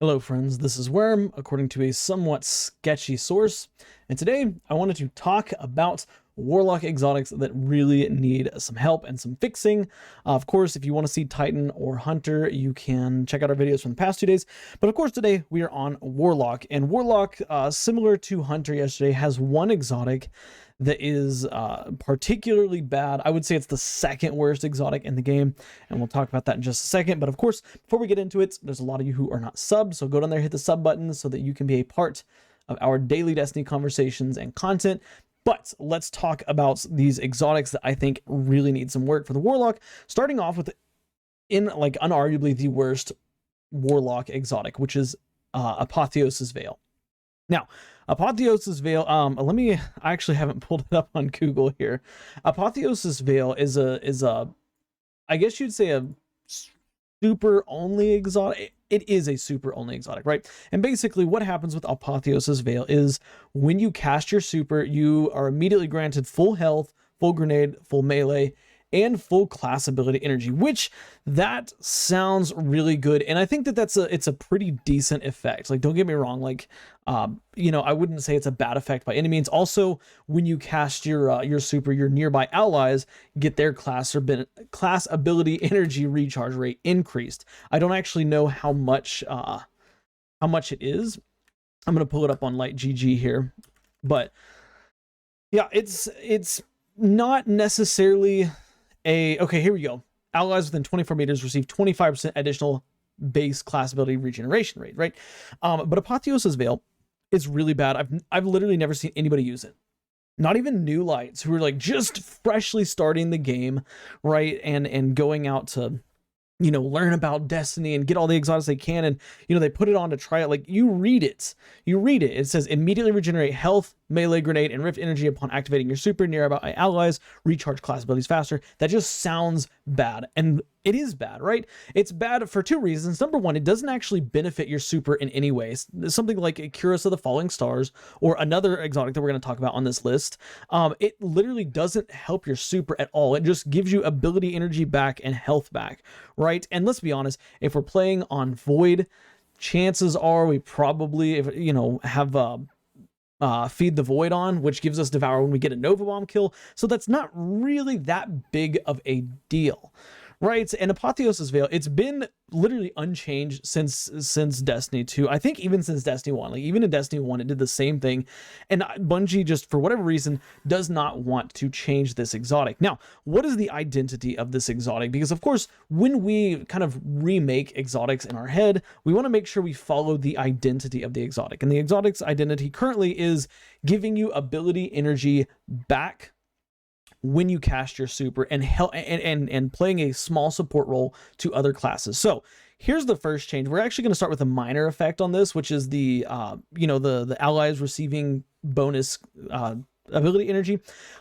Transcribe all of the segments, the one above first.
Hello friends, this is Worm, according to a somewhat sketchy source, and today I wanted to talk about Warlock exotics that really need some help and some fixing. Of course, if you want to see Titan or Hunter, you can check out our videos from the past 2 days, but of course today we are on Warlock, and Warlock, similar to Hunter yesterday, has one exotic that is particularly bad. I would say it's the second worst exotic in the game, and we'll talk about that in just a second. But of course, before we get into it, there's a lot of you who are not subbed, so go down there, hit the sub button so that you can be a part of our daily Destiny conversations and content. But let's talk about these exotics that I think really need some work for the Warlock, starting off with, unarguably the worst Warlock exotic, which is Apotheosis Veil. Now, Apotheosis Veil, I actually haven't pulled it up on Google here. Apotheosis Veil is a, I guess you'd say a super only exotic. It is a super only exotic, right? And basically what happens with Apotheosis Veil is when you cast your super, you are immediately granted full health, full grenade, full melee, and full class ability energy, which that sounds really good. And I think that it's a pretty decent effect. Like, don't get me wrong. Like, I wouldn't say it's a bad effect by any means. Also, when you cast your super, your nearby allies get their class ability energy recharge rate increased. I don't actually know how much it is. I'm going to pull it up on Light GG here, but yeah, it's not necessarily okay, here we go. Allies within 24 meters receive 25% additional base class ability regeneration rate, right? But Apotheosis Veil is really bad. I've literally never seen anybody use it. Not even new lights who are like just freshly starting the game, right? And going out to, learn about Destiny and get all the exotics they can. And, they put it on to try it. Like, you read it. It says immediately regenerate health, melee, grenade, and rift energy upon activating your super nearby allies, recharge class abilities faster. That just sounds bad. And it is bad, right? It's bad for two reasons. Number one, it doesn't actually benefit your super in any way. Something like Curus of the Falling Stars or another exotic that we're going to talk about on this list. It literally doesn't help your super at all. It just gives you ability energy back and health back, right? And let's be honest, if we're playing on Void, chances are we probably, have Feed the Void on, which gives us Devour when we get a Nova Bomb kill. So that's not really that big of a deal, right? And Apotheosis Veil, it's been literally unchanged since Destiny 2. I think even since Destiny 1. Like, even in Destiny 1, it did the same thing. And Bungie, just for whatever reason, does not want to change this exotic. Now, what is the identity of this exotic? Because, of course, when we kind of remake exotics in our head, we want to make sure we follow the identity of the exotic. And the exotic's identity currently is giving you ability energy back when you cast your super and playing a small support role to other classes. So here's the first change. We're actually going to start with a minor effect on this, which is the allies receiving bonus ability energy.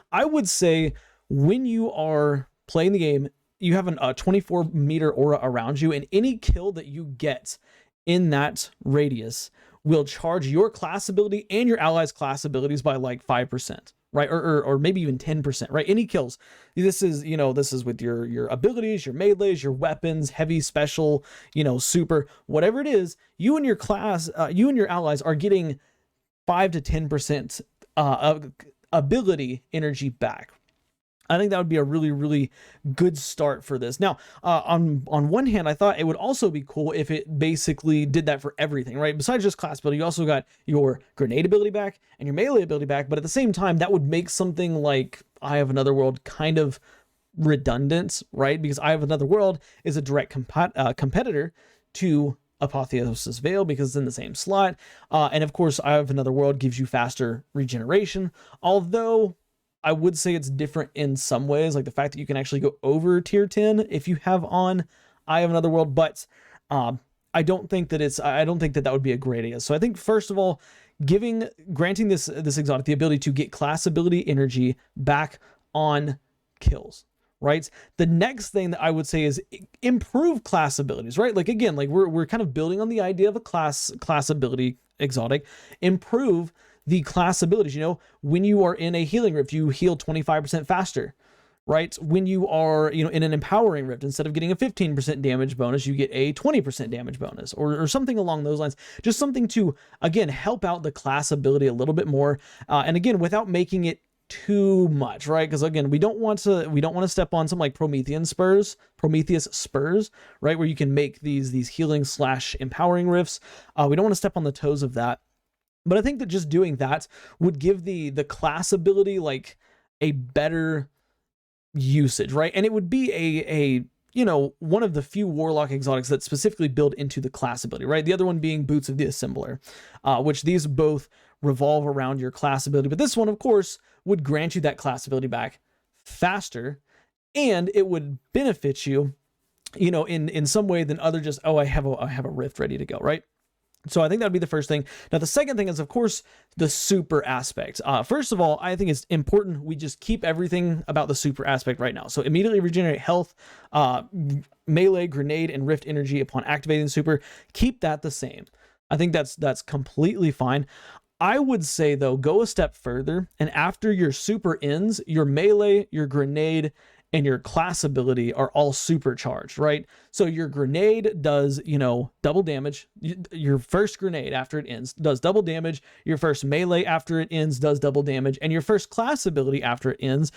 I would say when you are playing the game, you have a 24-meter aura around you, and any kill that you get in that radius will charge your class ability and your allies' class abilities by like 5%. Right, or maybe even 10%, right? Any kills. This is with your abilities, your melees, your weapons, heavy, special, super, whatever it is. You and your class, you and your allies are getting 5 to 10% ability energy back. I think that would be a really, really good start for this. Now, on one hand, I thought it would also be cool if it basically did that for everything, right? Besides just class ability, you also got your grenade ability back and your melee ability back. But at the same time, that would make something like Eye of Another World kind of redundant, right? Because Eye of Another World is a direct competitor to Apotheosis Veil because it's in the same slot. And of course, Eye of Another World gives you faster regeneration, although I would say it's different in some ways, like the fact that you can actually go over tier 10 if you have on Eye of Another World, but I don't think that would be a great idea. So I think, first of all, granting this exotic the ability to get class ability energy back on kills, right? The next thing that I would say is improve class abilities, right? Like, again, like we're kind of building on the idea of a class ability exotic. Improve the class abilities. When you are in a healing rift, you heal 25% faster, right? When you are, in an empowering rift, instead of getting a 15% damage bonus, you get a 20% damage bonus, or something along those lines. Just something to, again, help out the class ability a little bit more. And again, without making it too much, right? Because again, we don't want to step on some like Prometheus spurs, right? Where you can make these healing / empowering rifts. We don't want to step on the toes of that. But I think that just doing that would give the class ability like a better usage, right? And it would be a one of the few Warlock exotics that specifically build into the class ability, right? The other one being Boots of the Assembler, which these both revolve around your class ability. But this one, of course, would grant you that class ability back faster, and it would benefit you, in some way than other just, I have a rift ready to go, right? So I think that'd be the first thing. Now, the second thing is, of course, the super aspect. First of all, I think it's important we just keep everything about the super aspect right now. So immediately regenerate health, melee, grenade, and rift energy upon activating the super. Keep that the same. I think that's completely fine. I would say, though, go a step further, and after your super ends, your melee, your grenade, and your class ability are all supercharged, right? So your grenade does, double damage. Your first grenade after it ends does double damage. Your first melee after it ends does double damage, and your first class ability after it ends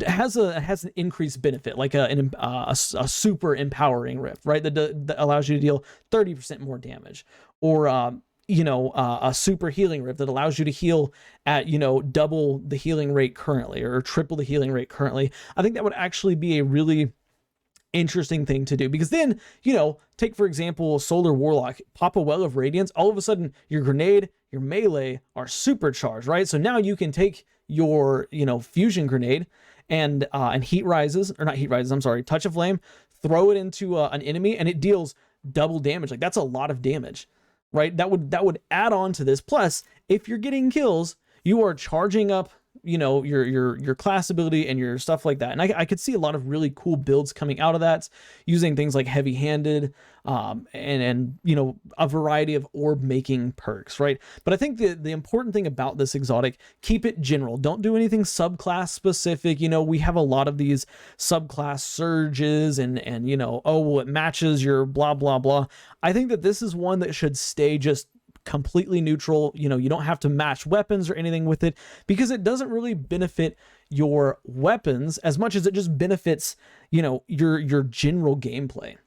has an increased benefit, like a super empowering rift, right? That allows you to deal 30% more damage, or a super healing rift that allows you to heal at, double the healing rate currently, or triple the healing rate currently. I think that would actually be a really interesting thing to do, because then, take for example, Solar Warlock, pop a Well of Radiance, all of a sudden your grenade, your melee are supercharged, right? So now you can take your, fusion grenade and heat rises, or not heat rises, I'm sorry, touch of flame, throw it into an enemy, and it deals double damage. Like, that's a lot of damage, right? That would add on to this. Plus, if you're getting kills, you are charging up, your class ability and your stuff like that. And I could see a lot of really cool builds coming out of that, using things like heavy-handed, and a variety of orb making perks, right? But I think the important thing about this exotic, keep it general. Don't do anything subclass specific. We have a lot of these subclass surges and it matches your blah blah blah. I think that this is one that should stay just completely neutral. You don't have to match weapons or anything with it, because it doesn't really benefit your weapons as much as it just benefits your general gameplay,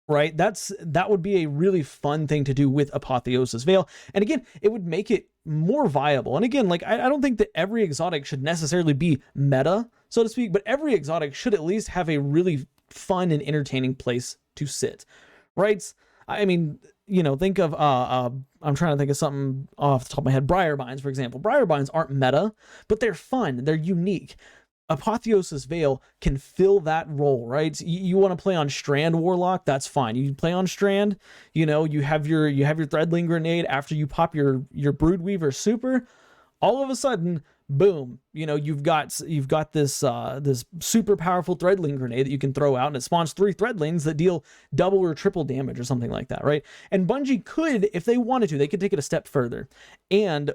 right? That would be a really fun thing to do with Apotheosis Veil. And again, it would make it more viable. And again, like, I don't think that every exotic should necessarily be meta, so to speak, but every exotic should at least have a really fun and entertaining place to sit, right? I mean, think of, I'm trying to think of something off the top of my head. Briarbinds, for example. Briarbinds aren't meta, but they're fun. They're unique. Apotheosis Veil can fill that role, right? You want to play on Strand Warlock, that's fine. You play on Strand, you have your Threadling Grenade after you pop your Broodweaver super. All of a sudden, boom, you've got this this super powerful Threadling Grenade that you can throw out, and it spawns 3 Threadlings that deal double or triple damage or something like that, right? And Bungie could, if they wanted to, they could take it a step further. And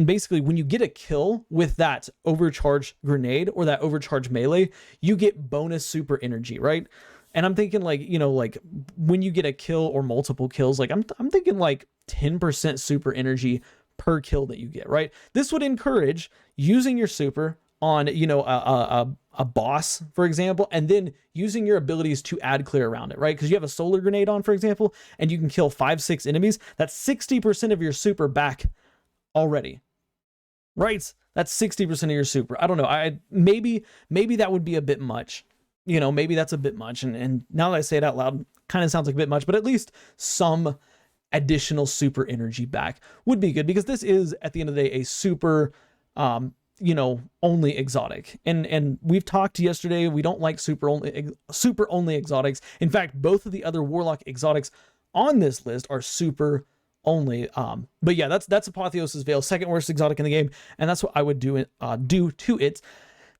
basically when you get a kill with that overcharged grenade or that overcharged melee, you get bonus super energy, right? And I'm thinking like, like when you get a kill or multiple kills, like I'm thinking like 10% super energy per kill that you get, right? This would encourage using your super on, a boss, for example, and then using your abilities to add clear around it, right? Because you have a solar grenade on, for example, and you can kill 5-6 enemies. That's 60% of your super back already, right? That's 60% of your super. I don't know. Maybe that would be a bit much. Maybe that's a bit much. And now that I say it out loud, kind of sounds like a bit much, but at least some additional super energy back would be good, because this is, at the end of the day, a super only exotic, and we've talked yesterday, we don't like super only exotics. In fact, both of the other Warlock exotics on this list are super only. But yeah, that's Apotheosis Veil, second worst exotic in the game, and that's what I would do to it.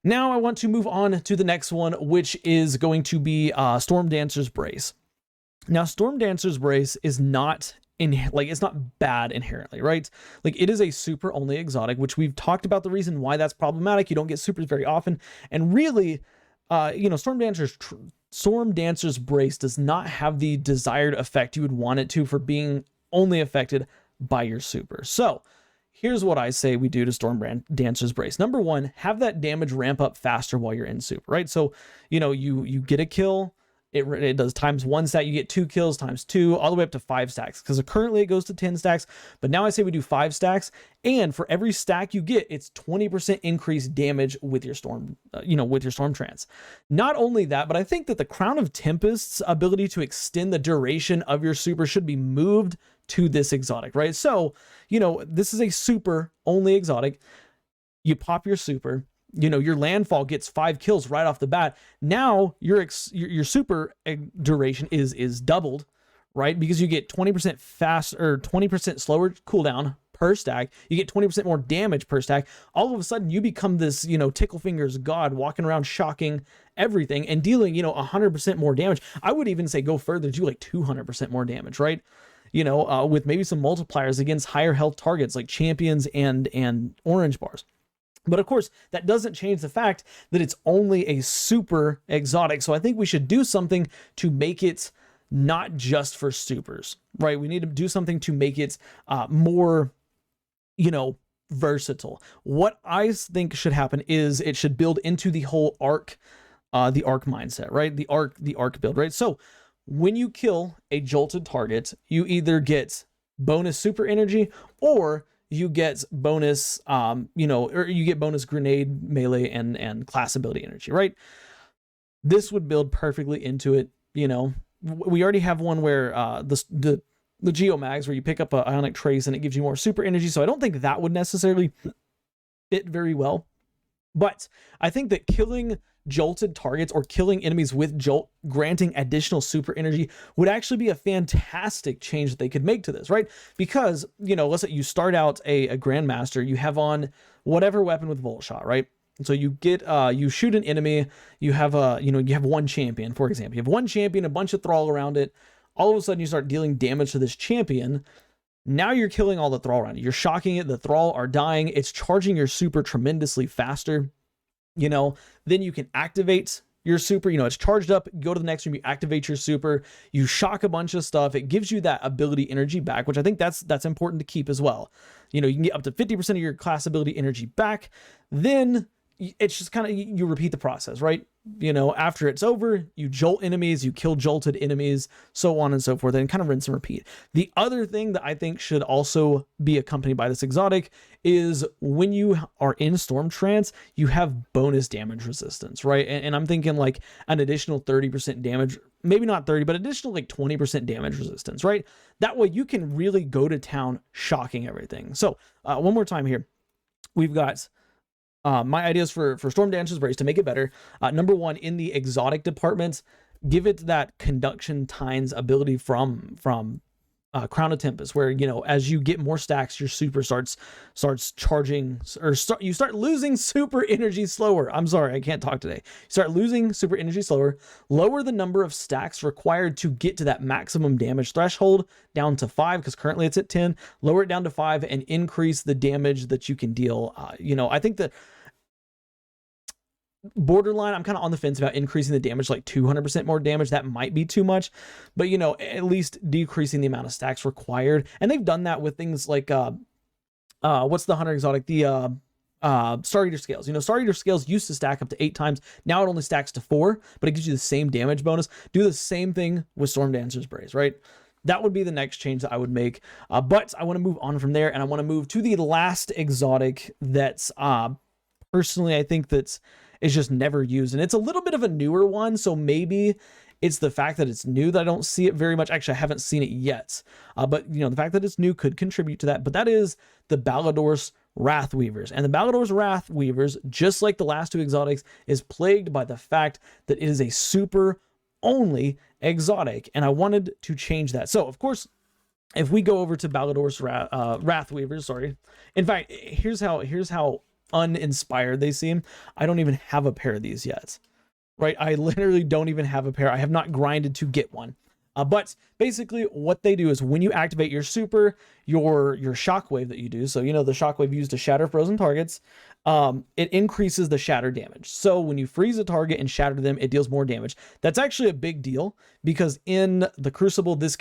Now I want to move on to the next one, which is going to be Storm Dancer's Brace. Now, Storm Dancer's Brace is not it's not bad inherently, right? Like, it is a super only exotic, which we've talked about the reason why that's problematic. You don't get supers very often, and really Storm Dancer's Brace does not have the desired effect you would want it to for being only affected by your super. So here's what I say we do to Storm Dancer's Brace. Number one, have that damage ramp up faster while you're in super, right? So, you get a kill, it does ×1 stack, you get 2 kills ×2, all the way up to 5 stacks, because currently it goes to 10 stacks, but now I say we do 5 stacks, and for every stack you get, it's 20% increased damage with your Storm, with your Storm Trance. Not only that, but I think that the Crown of Tempest's ability to extend the duration of your super should be moved to this exotic, right? So, this is a super only exotic. You pop your super, your landfall gets 5 kills right off the bat. Now your super duration is doubled, right? Because you get 20% faster or 20% slower cooldown per stack. You get 20% more damage per stack. All of a sudden you become this, tickle fingers god walking around shocking everything and dealing, 100% more damage. I would even say go further, do like 200% more damage, right? With maybe some multipliers against higher health targets like champions and orange bars. But of course, that doesn't change the fact that it's only a super exotic. So I think we should do something to make it not just for supers, right? We need to do something to make it more, versatile. What I think should happen is it should build into the whole arc, the arc mindset, right? The arc build, right? So when you kill a jolted target, you either get bonus super energy or you get bonus, or you get bonus grenade, melee, and class ability energy, right? This would build perfectly into it. We already have one where the Geomags, where you pick up an Ionic Trace and it gives you more super energy. So I don't think that would necessarily fit very well. But I think that killing jolted targets or killing enemies with jolt granting additional super energy would actually be a fantastic change that they could make to this, right? Because, let's say you start out a Grandmaster, you have on whatever weapon with Volt Shot, right? So you get, you shoot an enemy, you have you have one champion, for example. You have one champion, a bunch of thrall around it. All of a sudden you start dealing damage to this champion. Now you're killing all the thrall around it. You're shocking it. The thrall are dying. It's charging your super tremendously faster. Then you can activate your super, it's charged up, go to the next room, you activate your super, you shock a bunch of stuff. It gives you that ability energy back, which I think that's important to keep as well. You can get up to 50% of your class ability energy back. Then it's just kind of, you repeat the process, right? After it's over, you jolt enemies, you kill jolted enemies, so on and so forth, and kind of rinse and repeat. The other thing that I think should also be accompanied by this exotic is when you are in Storm Trance, you have bonus damage resistance, right? And I'm thinking like an additional 30% damage, maybe not 30, but additional like 20% damage resistance, right? That way you can really go to town shocking everything. So one more time here, we've got my ideas for Storm Dancer's Brace to make it better. Number one, in the exotic department, give it that Conduction Tines ability from Crown of Tempest, where as you get more stacks, your super starts charging, or you start losing super energy slower. I'm sorry, I can't talk today. You start losing super energy slower. Lower the number of stacks required to get to that maximum damage threshold down to 5, because currently it's at 10. Lower it down to 5 and increase the damage that you can deal. I think that borderline, I'm kind of on the fence about increasing the damage, like 200% more damage. That might be too much, but at least decreasing the amount of stacks required. And they've done that with things like what's the hunter exotic, the Star Eater Scales. Star Eater Scales used to stack up to 8 times. Now it only stacks to 4, but it gives you the same damage bonus. Do the same thing with Storm Dancer's Brace, right? That would be the next change that I would make. But I want to move on from there, and I want to move to the last exotic that's personally I think that's is just never used, and it's a little bit of a newer one, so maybe it's the fact that it's new that I don't see it very much. Actually, I haven't seen it yet, but the fact that it's new could contribute to that. But that is the Ballador's Wrathweavers, and the Ballador's Wrathweavers, just like the last 2 exotics, is plagued by the fact that it is a super only exotic, and I wanted to change that. So of course, if we go over to Ballador's Wrathweavers, sorry, in fact, here's how uninspired they seem. I don't even have a pair of these yet, right? I literally don't even have a pair. I have not grinded to get one. But basically what they do is when you activate your super, your shockwave that you do, so the shockwave used to shatter frozen targets, it increases the shatter damage. So when you freeze a target and shatter them, it deals more damage. That's actually a big deal because in the Crucible, this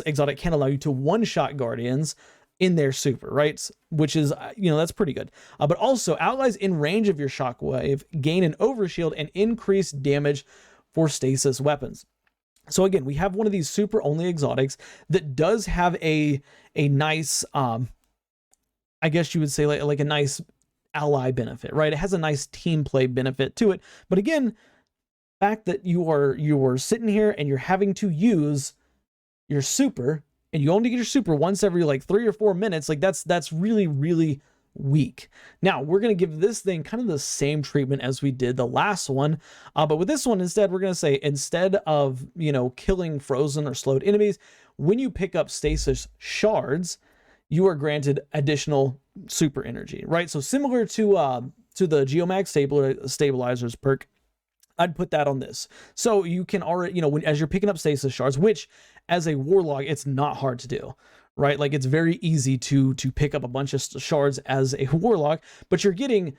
exotic can allow you to one-shot guardians in their super, right? Which is, that's pretty good. But also, allies in range of your shockwave gain an overshield and increase damage for stasis weapons. So again, we have one of these super only exotics that does have a nice, I guess you would say like a nice ally benefit, right? It has a nice team play benefit to it. But again, the fact that you are sitting here and you're having to use your super, and you only get your super once every like 3 or 4 minutes, like that's really, really weak. Now we're going to give this thing kind of the same treatment as we did the last one, but with this one instead, we're going to say instead of killing frozen or slowed enemies, when you pick up stasis shards, you are granted additional super energy, right? So similar to the Geomag stabilizers perk, I'd put that on this. So you can already, as you're picking up stasis shards, which as a Warlock, it's not hard to do, right? Like it's very easy to pick up a bunch of shards as a Warlock, but you're getting,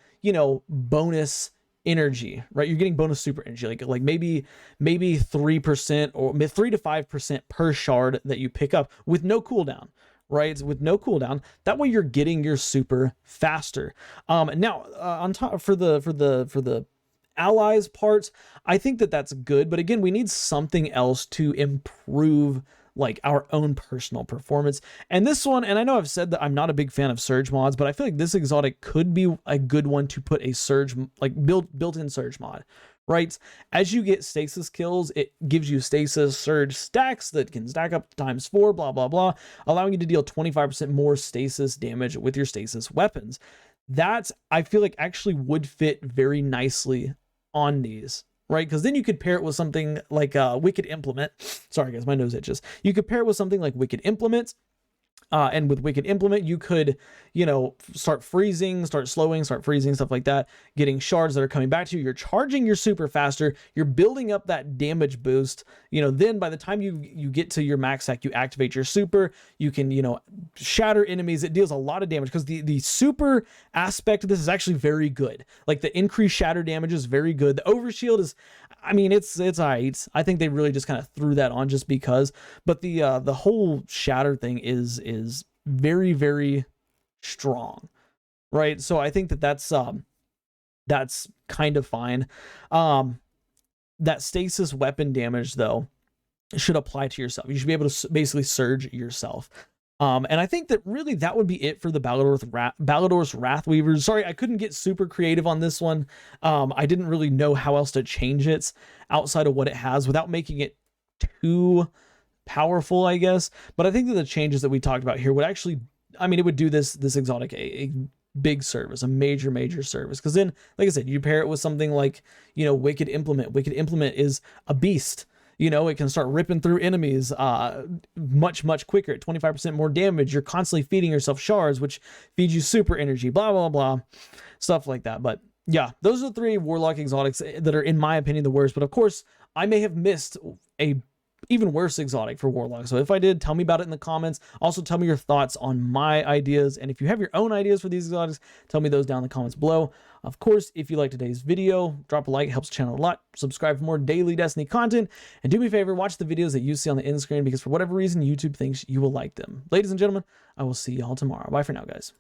bonus energy, right? You're getting bonus super energy, like maybe 3% or 3 to 5% per shard that you pick up with no cooldown, right? With no cooldown. That way you're getting your super faster. Now on top for the allies parts, I think that's good, but again, we need something else to improve like our own personal performance. And this one, and I know I've said that I'm not a big fan of surge mods, but I feel like this exotic could be a good one to put a surge, like built-in surge mod, right? As you get stasis kills, it gives you stasis surge stacks that can stack up to ×4, blah, blah, blah, allowing you to deal 25% more stasis damage with your stasis weapons. That I feel like actually would fit very nicely on these, right? Because then you could pair it with something like Wicked Implement. Sorry guys, my nose itches. You could pair it with something like Wicked Implement, and with Wicked Implement, you could, start freezing, start slowing, start freezing, stuff like that, getting shards that are coming back to you. You're charging your super faster. You're building up that damage boost. Then by the time you get to your max stack, you activate your super. You can, shatter enemies. It deals a lot of damage because the super aspect of this is actually very good. Like the increased shatter damage is very good. The overshield is, I mean, it's alright. I think they really just kind of threw that on just because. But the whole shatter thing is very, very strong, right? So I think that's kind of fine. That stasis weapon damage though should apply to yourself. You should be able to basically surge yourself. And I think that really that would be it for the Ballador's Wrathweavers. Sorry, I couldn't get super creative on this one. I didn't really know how else to change it outside of what it has without making it too powerful, I guess. But I think that the changes that we talked about here would actually, I mean, it would do this exotic a big service, a major service. Because then, like I said, you pair it with something like, Wicked Implement. Wicked Implement is a beast. It can start ripping through enemies much quicker at 25% more damage. You're constantly feeding yourself shards, which feeds you super energy, blah, blah, blah, stuff like that. But yeah, those are the 3 Warlock exotics that are, in my opinion, the worst. But of course, I may have missed a even worse exotic for Warlock. So if I did, tell me about it in the comments. Also, tell me your thoughts on my ideas. And if you have your own ideas for these exotics, tell me those down in the comments below. Of course, if you liked today's video, drop a like, it helps the channel a lot. Subscribe for more daily Destiny content. And do me a favor, watch the videos that you see on the end screen because for whatever reason, YouTube thinks you will like them. Ladies and gentlemen, I will see y'all tomorrow. Bye for now, guys.